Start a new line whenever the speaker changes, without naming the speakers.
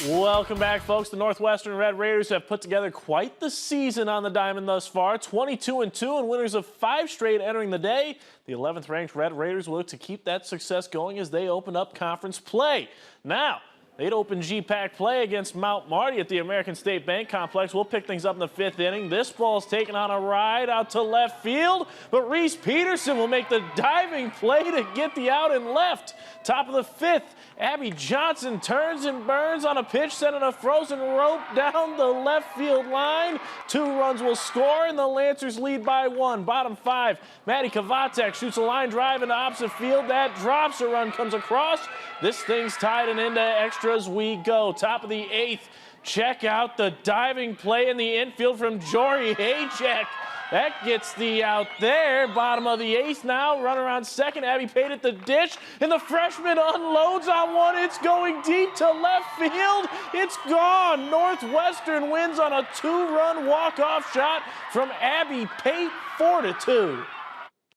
Welcome back, folks. The Northwestern Red Raiders have put together quite the season on the diamond thus far. 22-2 and winners of 5 straight entering the day. The 11th ranked Red Raiders will look to keep that success going as they open up conference play. Now, they'd open GPAC play against Mount Marty at the American State Bank Complex. We'll pick things up in the 5th inning. This ball's taken on a ride out to left field, but Reese Peterson will make the diving play to get the out and left. Top of the 5th, Abby Johnson turns and burns on a pitch, sending a frozen rope down the left field line. 2 runs will score, and the Lancers lead by 1. Bottom 5, Maddie Kavatek shoots a line drive into opposite field. That drops, a run comes across. This thing's tied and into extras we go. Top of the 8th, check out the diving play in the infield from Jory Haycheck. That gets the out there. Bottom of the 8th now, run around second. Abby Pate at the dish, and the freshman unloads on one. It's going deep to left field. It's gone. Northwestern wins on a 2-run walk-off shot from Abby Pate, 4-2.